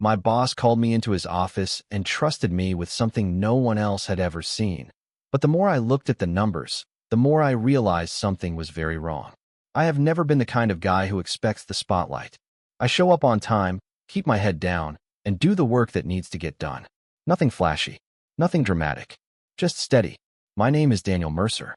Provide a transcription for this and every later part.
My boss called me into his office and trusted me with something no one else had ever seen. But the more I looked at the numbers, the more I realized something was very wrong. I have never been the kind of guy who expects the spotlight. I show up on time, keep my head down, and do the work that needs to get done. Nothing flashy, nothing dramatic, just steady. My name is Daniel Mercer.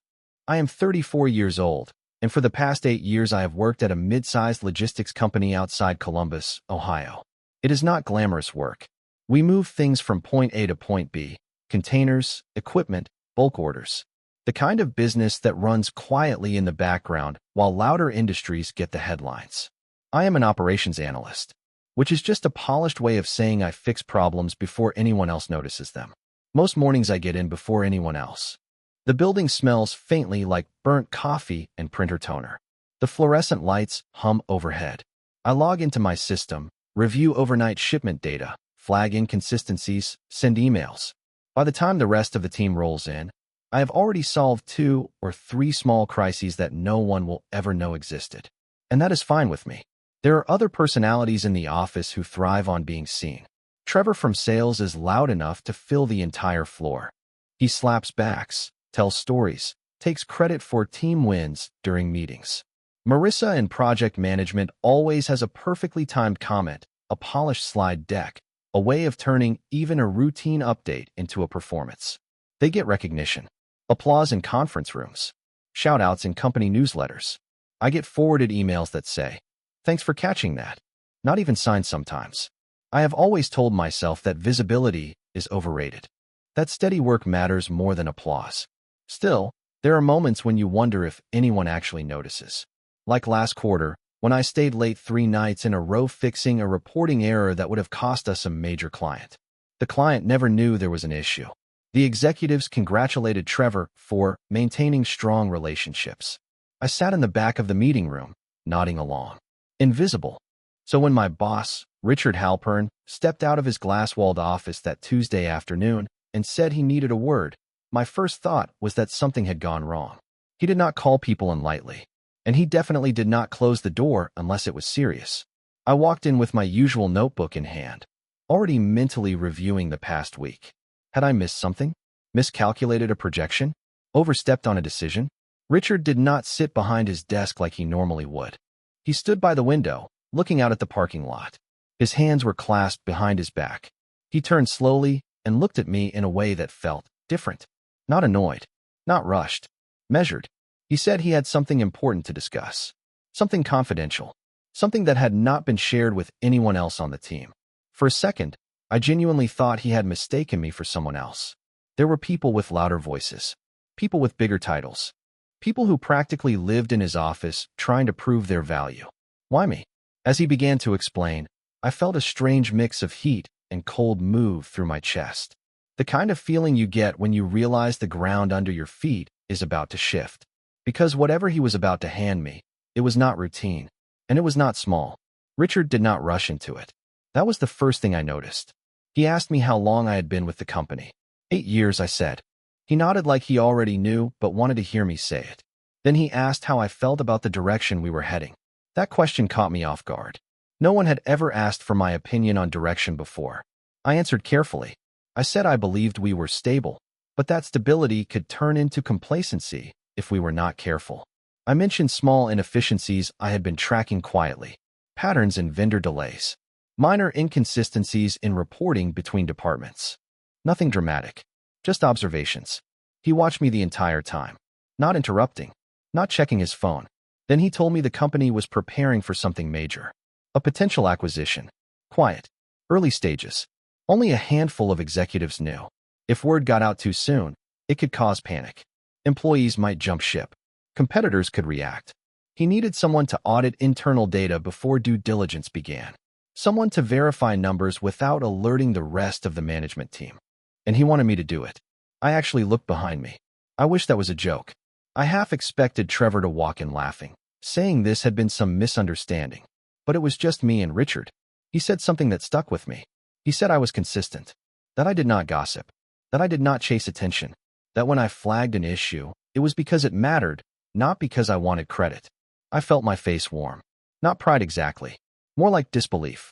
I am 34 years old, and for the past 8 years I have worked at a mid-sized logistics company outside Columbus, Ohio. It is not glamorous work. We move things from point A to point B, containers, equipment, bulk orders. The kind of business that runs quietly in the background while louder industries get the headlines. I am an operations analyst, which is just a polished way of saying I fix problems before anyone else notices them. Most mornings I get in before anyone else. The building smells faintly like burnt coffee and printer toner. The fluorescent lights hum overhead. I log into my system, review overnight shipment data, flag inconsistencies, send emails. By the time the rest of the team rolls in, I have already solved 2 or 3 small crises that no one will ever know existed. And that is fine with me. There are other personalities in the office who thrive on being seen. Trevor from sales is loud enough to fill the entire floor. He slaps backs, tells stories, takes credit for team wins during meetings. Marissa in project management always has a perfectly timed comment, a polished slide deck, a way of turning even a routine update into a performance. They get recognition, applause in conference rooms, shout-outs in company newsletters. I get forwarded emails that say, "Thanks for catching that." Not even signed sometimes. I have always told myself that visibility is overrated, that steady work matters more than applause. Still, there are moments when you wonder if anyone actually notices. Like last quarter, when I stayed late 3 nights in a row fixing a reporting error that would have cost us a major client. The client never knew there was an issue. The executives congratulated Trevor for maintaining strong relationships. I sat in the back of the meeting room, nodding along. Invisible. So when my boss, Richard Halpern, stepped out of his glass-walled office that Tuesday afternoon and said he needed a word, my first thought was that something had gone wrong. He did not call people in lightly, and he definitely did not close the door unless it was serious. I walked in with my usual notebook in hand, already mentally reviewing the past week. Had I missed something? Miscalculated a projection? Overstepped on a decision? Richard did not sit behind his desk like he normally would. He stood by the window, looking out at the parking lot. His hands were clasped behind his back. He turned slowly and looked at me in a way that felt different. Not annoyed, not rushed, measured. He said he had something important to discuss, something confidential, something that had not been shared with anyone else on the team. For a second, I genuinely thought he had mistaken me for someone else. There were people with louder voices, people with bigger titles, people who practically lived in his office trying to prove their value. Why me? As he began to explain, I felt a strange mix of heat and cold move through my chest. The kind of feeling you get when you realize the ground under your feet is about to shift. Because whatever he was about to hand me, it was not routine, and it was not small. Richard did not rush into it. That was the first thing I noticed. He asked me how long I had been with the company. 8 years, I said. He nodded like he already knew, but wanted to hear me say it. Then he asked how I felt about the direction we were heading. That question caught me off guard. No one had ever asked for my opinion on direction before. I answered carefully. I said I believed we were stable, but that stability could turn into complacency if we were not careful. I mentioned small inefficiencies I had been tracking quietly, patterns in vendor delays, minor inconsistencies in reporting between departments. Nothing dramatic, just observations. He watched me the entire time, not interrupting, not checking his phone. Then he told me the company was preparing for something major, a potential acquisition. Quiet, early stages. Only a handful of executives knew. If word got out too soon, it could cause panic. Employees might jump ship. Competitors could react. He needed someone to audit internal data before due diligence began. Someone to verify numbers without alerting the rest of the management team. And he wanted me to do it. I actually looked behind me. I wish that was a joke. I half expected Trevor to walk in laughing, saying this had been some misunderstanding. But it was just me and Richard. He said something that stuck with me. He said I was consistent, that I did not gossip, that I did not chase attention, that when I flagged an issue, it was because it mattered, not because I wanted credit. I felt my face warm. Not pride exactly, more like disbelief.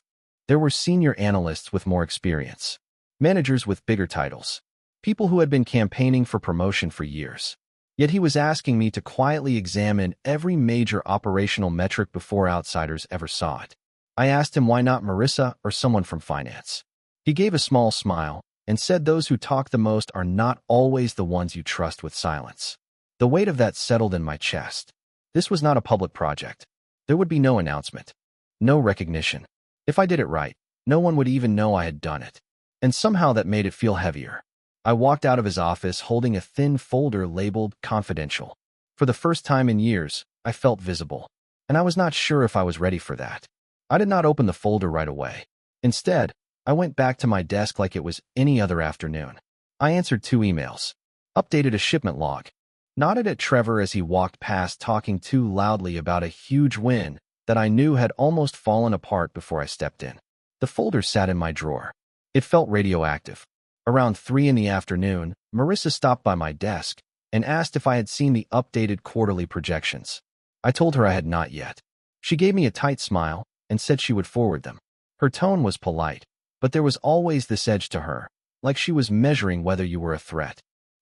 There were senior analysts with more experience, managers with bigger titles, people who had been campaigning for promotion for years. Yet he was asking me to quietly examine every major operational metric before outsiders ever saw it. I asked him why not Marissa or someone from finance. He gave a small smile and said those who talk the most are not always the ones you trust with silence. The weight of that settled in my chest. This was not a public project. There would be no announcement, no recognition. If I did it right, no one would even know I had done it. And somehow that made it feel heavier. I walked out of his office holding a thin folder labeled confidential. For the first time in years, I felt visible, and I was not sure if I was ready for that. I did not open the folder right away. Instead, I went back to my desk like it was any other afternoon. I answered 2 emails, updated a shipment log, nodded at Trevor as he walked past talking too loudly about a huge win that I knew had almost fallen apart before I stepped in. The folder sat in my drawer. It felt radioactive. Around 3 in the afternoon, Marissa stopped by my desk and asked if I had seen the updated quarterly projections. I told her I had not yet. She gave me a tight smile and said she would forward them. Her tone was polite, but there was always this edge to her, like she was measuring whether you were a threat.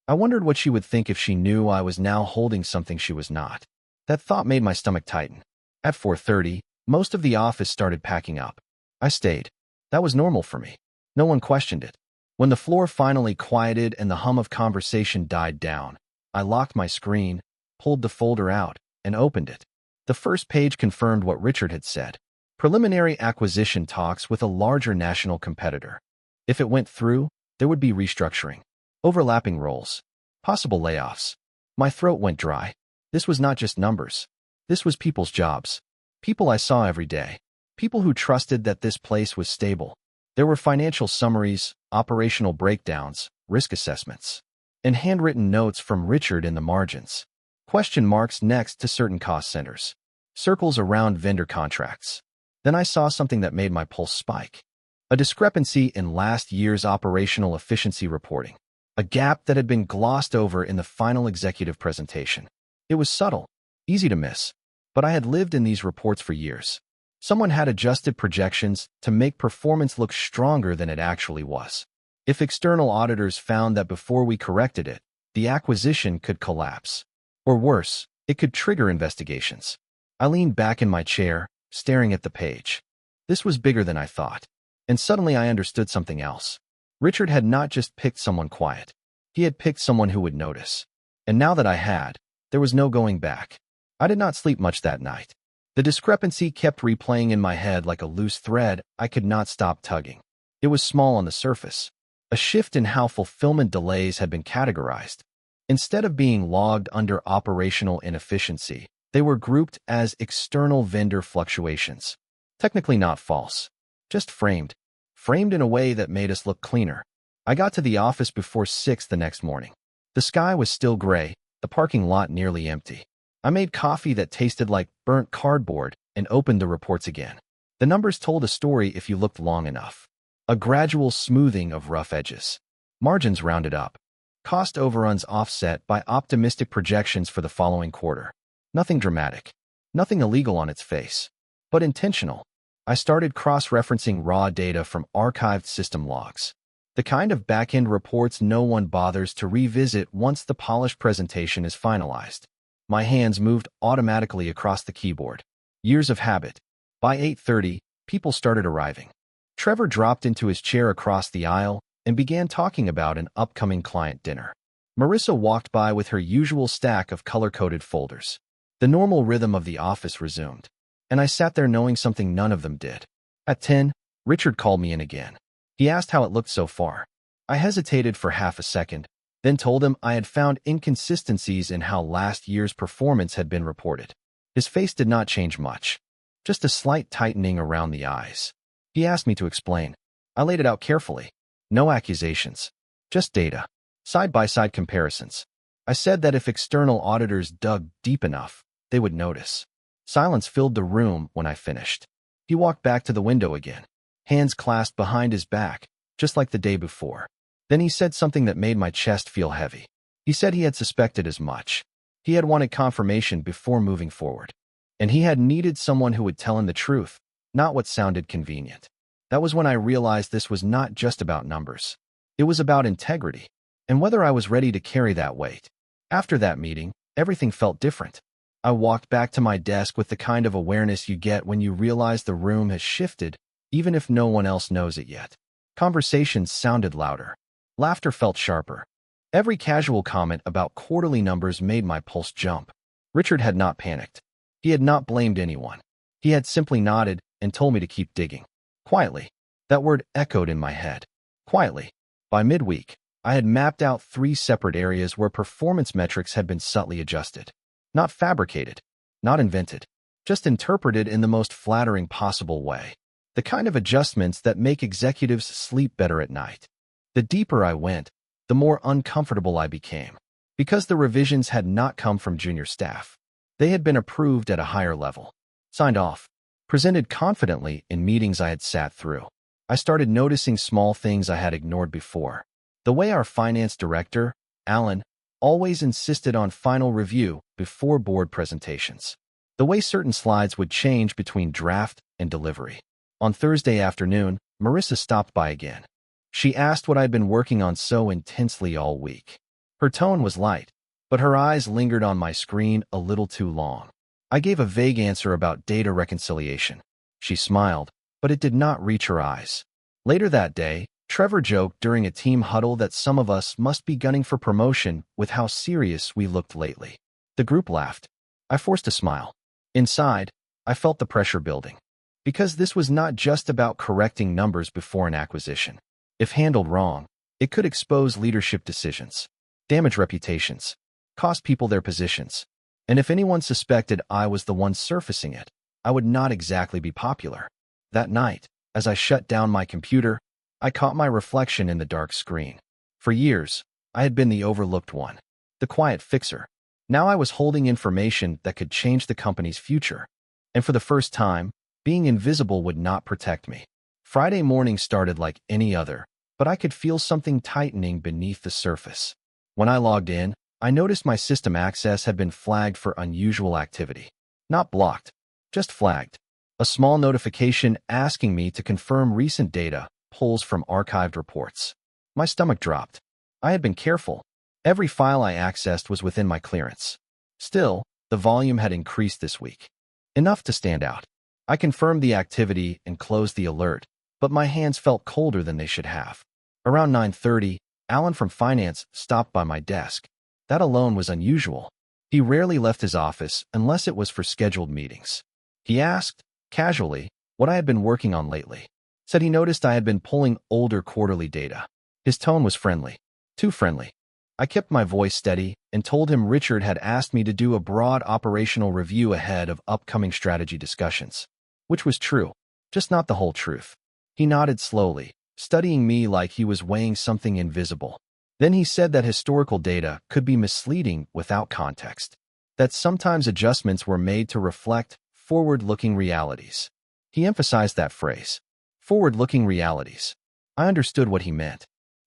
I wondered what she would think if she knew I was now holding something she was not. That thought made my stomach tighten. At 4:30, most of the office started packing up. I stayed. That was normal for me. No one questioned it. When the floor finally quieted and the hum of conversation died down, I locked my screen, pulled the folder out, and opened it. The first page confirmed what Richard had said. Preliminary acquisition talks with a larger national competitor. If it went through, there would be restructuring, overlapping roles, possible layoffs. My throat went dry. This was not just numbers. This was people's jobs. People I saw every day. People who trusted that this place was stable. There were financial summaries, operational breakdowns, risk assessments, and handwritten notes from Richard in the margins. Question marks next to certain cost centers. Circles around vendor contracts. Then I saw something that made my pulse spike. A discrepancy in last year's operational efficiency reporting. A gap that had been glossed over in the final executive presentation. It was subtle, easy to miss, but I had lived in these reports for years. Someone had adjusted projections to make performance look stronger than it actually was. If external auditors found that before we corrected it, the acquisition could collapse. Or worse, it could trigger investigations. I leaned back in my chair, staring at the page. This was bigger than I thought. And suddenly I understood something else. Richard had not just picked someone quiet. He had picked someone who would notice. And now that I had, there was no going back. I did not sleep much that night. The discrepancy kept replaying in my head like a loose thread I could not stop tugging. It was small on the surface. A shift in how fulfillment delays had been categorized. Instead of being logged under operational inefficiency, they were grouped as external vendor fluctuations. Technically not false, just framed. Framed in a way that made us look cleaner. I got to the office before 6 the next morning. The sky was still gray, the parking lot nearly empty. I made coffee that tasted like burnt cardboard and opened the reports again. The numbers told a story if you looked long enough. A gradual smoothing of rough edges. Margins rounded up. Cost overruns offset by optimistic projections for the following quarter. Nothing dramatic. Nothing illegal on its face. But intentional. I started cross-referencing raw data from archived system logs. The kind of back-end reports no one bothers to revisit once the polished presentation is finalized. My hands moved automatically across the keyboard. Years of habit. By 8:30, people started arriving. Trevor dropped into his chair across the aisle and began talking about an upcoming client dinner. Marissa walked by with her usual stack of color-coded folders. The normal rhythm of the office resumed, and I sat there knowing something none of them did. At 10, Richard called me in again. He asked how it looked so far. I hesitated for half a second, then told him I had found inconsistencies in how last year's performance had been reported. His face did not change much, just a slight tightening around the eyes. He asked me to explain. I laid it out carefully. No accusations, just data, side-by-side comparisons. I said that if external auditors dug deep enough, they would notice. Silence filled the room when I finished. He walked back to the window again, hands clasped behind his back, just like the day before. Then he said something that made my chest feel heavy. He said he had suspected as much. He had wanted confirmation before moving forward. And he had needed someone who would tell him the truth, not what sounded convenient. That was when I realized this was not just about numbers. It was about integrity, and whether I was ready to carry that weight. After that meeting, everything felt different. I walked back to my desk with the kind of awareness you get when you realize the room has shifted, even if no one else knows it yet. Conversations sounded louder. Laughter felt sharper. Every casual comment about quarterly numbers made my pulse jump. Richard had not panicked. He had not blamed anyone. He had simply nodded and told me to keep digging. Quietly. That word echoed in my head. Quietly. By midweek, I had mapped out 3 separate areas where performance metrics had been subtly adjusted. Not fabricated. Not invented. Just interpreted in the most flattering possible way. The kind of adjustments that make executives sleep better at night. The deeper I went, the more uncomfortable I became. Because the revisions had not come from junior staff. They had been approved at a higher level. Signed off. Presented confidently in meetings I had sat through. I started noticing small things I had ignored before. The way our finance director, Alan, always insisted on final review before board presentations. The way certain slides would change between draft and delivery. On Thursday afternoon, Marissa stopped by again. She asked what I'd been working on so intensely all week. Her tone was light, but her eyes lingered on my screen a little too long. I gave a vague answer about data reconciliation. She smiled, but it did not reach her eyes. Later that day, Trevor joked during a team huddle that some of us must be gunning for promotion with how serious we looked lately. The group laughed. I forced a smile. Inside, I felt the pressure building. Because this was not just about correcting numbers before an acquisition. If handled wrong, it could expose leadership decisions, damage reputations, cost people their positions. And if anyone suspected I was the one surfacing it, I would not exactly be popular. That night, as I shut down my computer, I caught my reflection in the dark screen. For years, I had been the overlooked one, the quiet fixer. Now I was holding information that could change the company's future. And for the first time, being invisible would not protect me. Friday morning started like any other, but I could feel something tightening beneath the surface. When I logged in, I noticed my system access had been flagged for unusual activity. Not blocked, just flagged. A small notification asking me to confirm recent data pulls from archived reports. My stomach dropped. I had been careful. Every file I accessed was within my clearance. Still, the volume had increased this week. Enough to stand out. I confirmed the activity and closed the alert, but my hands felt colder than they should have. Around 9:30, Alan from finance stopped by my desk. That alone was unusual. He rarely left his office unless it was for scheduled meetings. He asked, casually, what I had been working on lately. Said he noticed I had been pulling older quarterly data. His tone was friendly. Too friendly. I kept my voice steady and told him Richard had asked me to do a broad operational review ahead of upcoming strategy discussions. Which was true, just not the whole truth. He nodded slowly, studying me like he was weighing something invisible. Then he said that historical data could be misleading without context. That sometimes adjustments were made to reflect forward-looking realities. He emphasized that phrase. Forward-looking realities. I understood what he meant.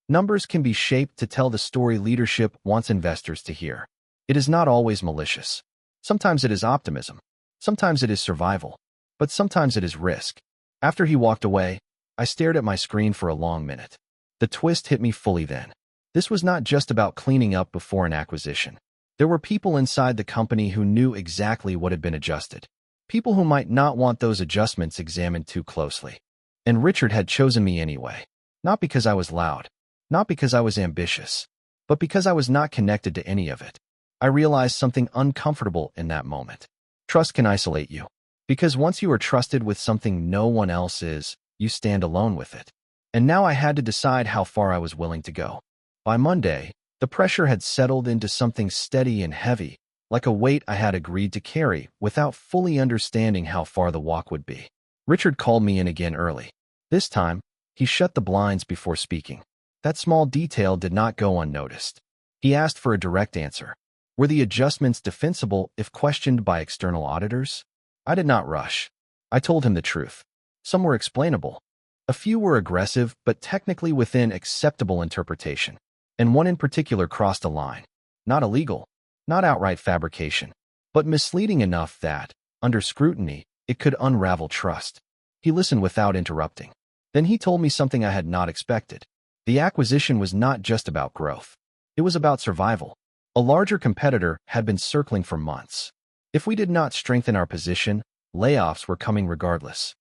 Numbers can be shaped to tell the story leadership wants investors to hear. It is not always malicious. Sometimes it is optimism. Sometimes it is survival. But sometimes it is risk. After he walked away, I stared at my screen for a long minute. The twist hit me fully then. This was not just about cleaning up before an acquisition. There were people inside the company who knew exactly what had been adjusted. People who might not want those adjustments examined too closely. And Richard had chosen me anyway. Not because I was loud. Not because I was ambitious. But because I was not connected to any of it. I realized something uncomfortable in that moment. Trust can isolate you. Because once you are trusted with something no one else is, you stand alone with it. And now I had to decide how far I was willing to go. By Monday, the pressure had settled into something steady and heavy, like a weight I had agreed to carry without fully understanding how far the walk would be. Richard called me in again early. This time, he shut the blinds before speaking. That small detail did not go unnoticed. He asked for a direct answer. Were the adjustments defensible if questioned by external auditors? I did not rush. I told him the truth. Some were explainable. A few were aggressive, but technically within acceptable interpretation. And one in particular crossed a line. Not illegal, not outright fabrication, but misleading enough that, under scrutiny, it could unravel trust. He listened without interrupting. Then he told me something I had not expected. The acquisition was not just about growth. It was about survival. A larger competitor had been circling for months. If we did not strengthen our position, layoffs were coming regardless.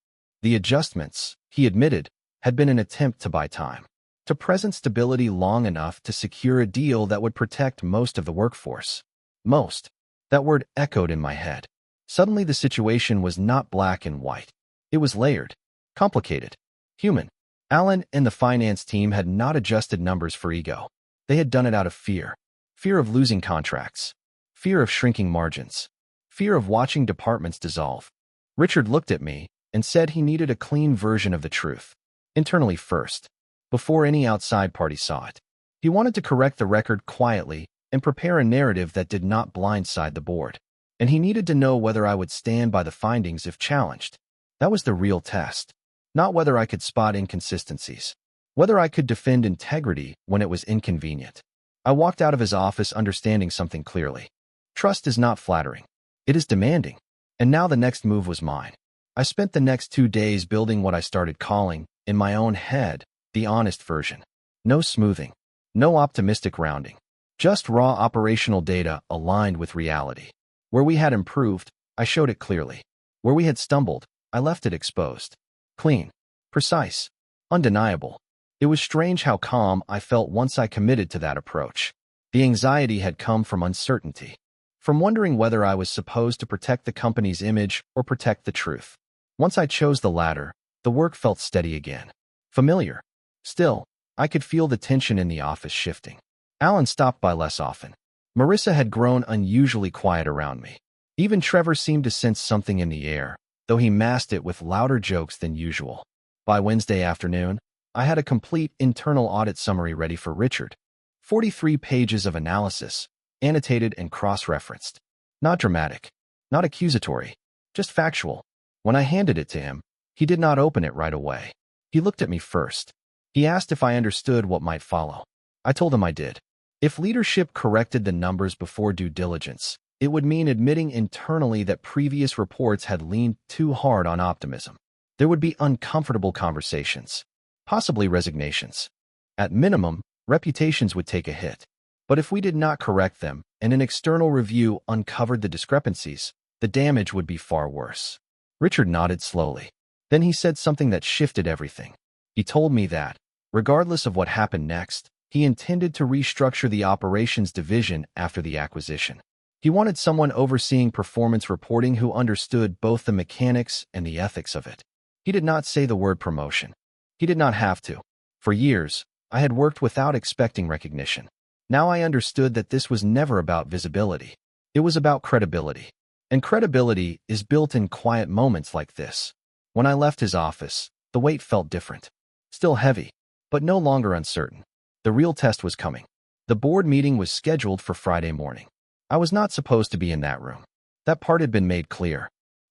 The adjustments, he admitted, had been an attempt to buy time, to present stability long enough to secure a deal that would protect most of the workforce. Most. That word echoed in my head. Suddenly the situation was not black and white. It was layered, complicated, human. Alan and the finance team had not adjusted numbers for ego. They had done it out of fear. Fear of losing contracts. Fear of shrinking margins. Fear of watching departments dissolve. Richard looked at me and said he needed a clean version of the truth. Internally first, before any outside party saw it. He wanted to correct the record quietly and prepare a narrative that did not blindside the board. And he needed to know whether I would stand by the findings if challenged. That was the real test. Not whether I could spot inconsistencies. Whether I could defend integrity when it was inconvenient. I walked out of his office understanding something clearly. Trust is not flattering. It is demanding. And now the next move was mine. I spent the next 2 days building what I started calling, in my own head, the honest version. No smoothing. No optimistic rounding. Just raw operational data aligned with reality. Where we had improved, I showed it clearly. Where we had stumbled, I left it exposed. Clean. Precise. Undeniable. It was strange how calm I felt once I committed to that approach. The anxiety had come from uncertainty. From wondering whether I was supposed to protect the company's image or protect the truth. Once I chose the latter, the work felt steady again. Familiar. Still, I could feel the tension in the office shifting. Alan stopped by less often. Marissa had grown unusually quiet around me. Even Trevor seemed to sense something in the air, though he masked it with louder jokes than usual. By Wednesday afternoon, I had a complete internal audit summary ready for Richard. 43 pages of analysis, annotated and cross-referenced. Not dramatic, not accusatory, just factual. When I handed it to him, he did not open it right away. He looked at me first. He asked if I understood what might follow. I told him I did. If leadership corrected the numbers before due diligence, it would mean admitting internally that previous reports had leaned too hard on optimism. There would be uncomfortable conversations, possibly resignations. At minimum, reputations would take a hit. But if we did not correct them and an external review uncovered the discrepancies, the damage would be far worse. Richard nodded slowly. Then he said something that shifted everything. He told me that, regardless of what happened next, he intended to restructure the operations division after the acquisition. He wanted someone overseeing performance reporting who understood both the mechanics and the ethics of it. He did not say the word promotion. He did not have to. For years, I had worked without expecting recognition. Now I understood that this was never about visibility. It was about credibility. And credibility is built in quiet moments like this. When I left his office, the weight felt different. Still heavy, but no longer uncertain. The real test was coming. The board meeting was scheduled for Friday morning. I was not supposed to be in that room. That part had been made clear.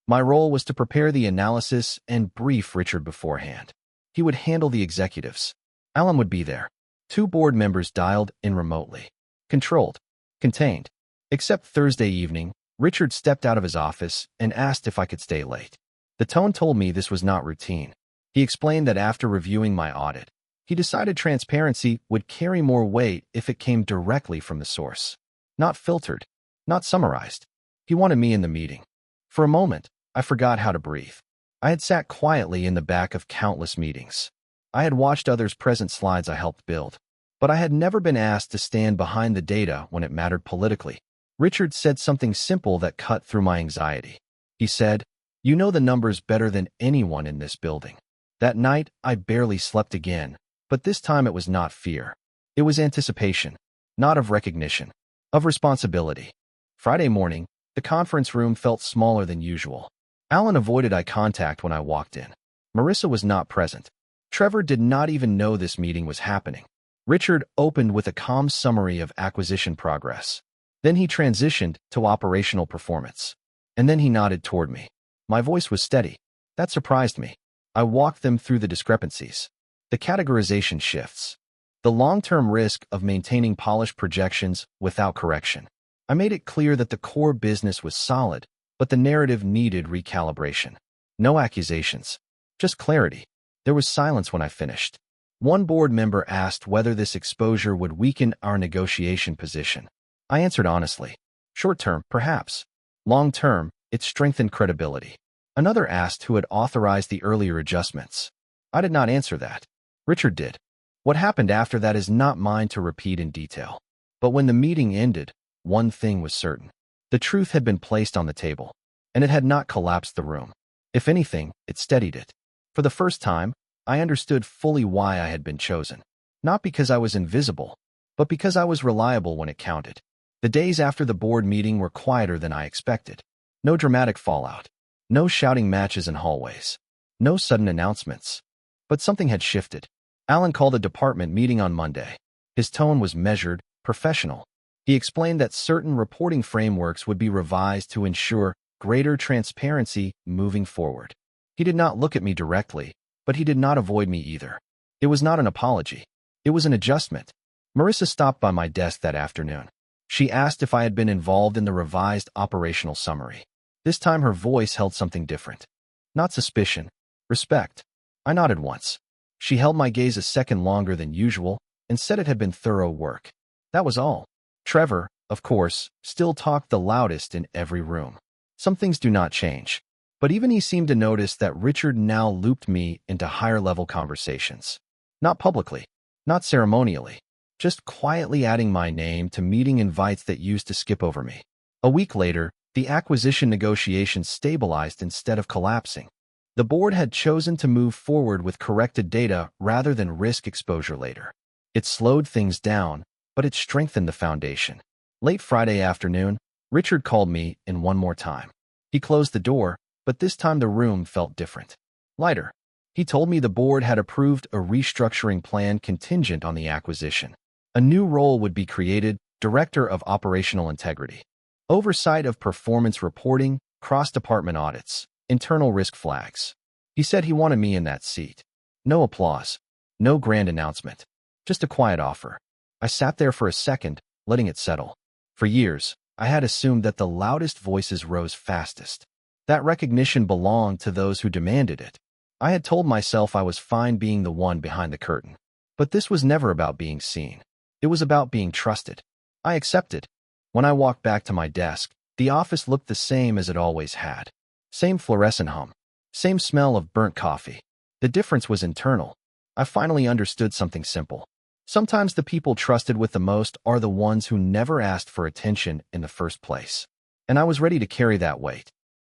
My role was to prepare the analysis and brief Richard beforehand. He would handle the executives. Alan would be there. 2 board members dialed in remotely. Controlled. Contained. Except Thursday evening, Richard stepped out of his office and asked if I could stay late. The tone told me this was not routine. He explained that after reviewing my audit, he decided transparency would carry more weight if it came directly from the source. Not filtered, not summarized. He wanted me in the meeting. For a moment, I forgot how to breathe. I had sat quietly in the back of countless meetings. I had watched others present slides I helped build, but I had never been asked to stand behind the data when it mattered politically. Richard said something simple that cut through my anxiety. He said, "You know the numbers better than anyone in this building." That night, I barely slept again, but this time it was not fear. It was anticipation, not of recognition, of responsibility. Friday morning, the conference room felt smaller than usual. Alan avoided eye contact when I walked in. Marissa was not present. Trevor did not even know this meeting was happening. Richard opened with a calm summary of acquisition progress. Then he transitioned to operational performance. And then he nodded toward me. My voice was steady. That surprised me. I walked them through the discrepancies. The categorization shifts. The long-term risk of maintaining polished projections without correction. I made it clear that the core business was solid, but the narrative needed recalibration. No accusations. Just clarity. There was silence when I finished. One board member asked whether this exposure would weaken our negotiation position. I answered honestly. Short term, perhaps. Long term, it strengthened credibility. Another asked who had authorized the earlier adjustments. I did not answer that. Richard did. What happened after that is not mine to repeat in detail. But when the meeting ended, one thing was certain. The truth had been placed on the table, and it had not collapsed the room. If anything, it steadied it. For the first time, I understood fully why I had been chosen. Not because I was invisible, but because I was reliable when it counted. The days after the board meeting were quieter than I expected. No dramatic fallout. No shouting matches in hallways. No sudden announcements. But something had shifted. Alan called a department meeting on Monday. His tone was measured, professional. He explained that certain reporting frameworks would be revised to ensure greater transparency moving forward. He did not look at me directly, but he did not avoid me either. It was not an apology. It was an adjustment. Marissa stopped by my desk that afternoon. She asked if I had been involved in the revised operational summary. This time her voice held something different. Not suspicion. Respect. I nodded once. She held my gaze a second longer than usual and said it had been thorough work. That was all. Trevor, of course, still talked the loudest in every room. Some things do not change. But even he seemed to notice that Richard now looped me into higher-level conversations. Not publicly, not ceremonially, just quietly adding my name to meeting invites that used to skip over me. A week later, the acquisition negotiations stabilized instead of collapsing. The board had chosen to move forward with corrected data rather than risk exposure later. It slowed things down, but it strengthened the foundation. Late Friday afternoon, Richard called me in one more time. He closed the door, but this time the room felt different. Lighter. He told me the board had approved a restructuring plan contingent on the acquisition. A new role would be created, Director of Operational Integrity. Oversight of performance reporting, cross-department audits, internal risk flags. He said he wanted me in that seat. No applause. No grand announcement. Just a quiet offer. I sat there for a second, letting it settle. For years, I had assumed that the loudest voices rose fastest. That recognition belonged to those who demanded it. I had told myself I was fine being the one behind the curtain. But this was never about being seen. It was about being trusted. I accepted. When I walked back to my desk, the office looked the same as it always had. Same fluorescent hum. Same smell of burnt coffee. The difference was internal. I finally understood something simple. Sometimes the people trusted with the most are the ones who never asked for attention in the first place. And I was ready to carry that weight.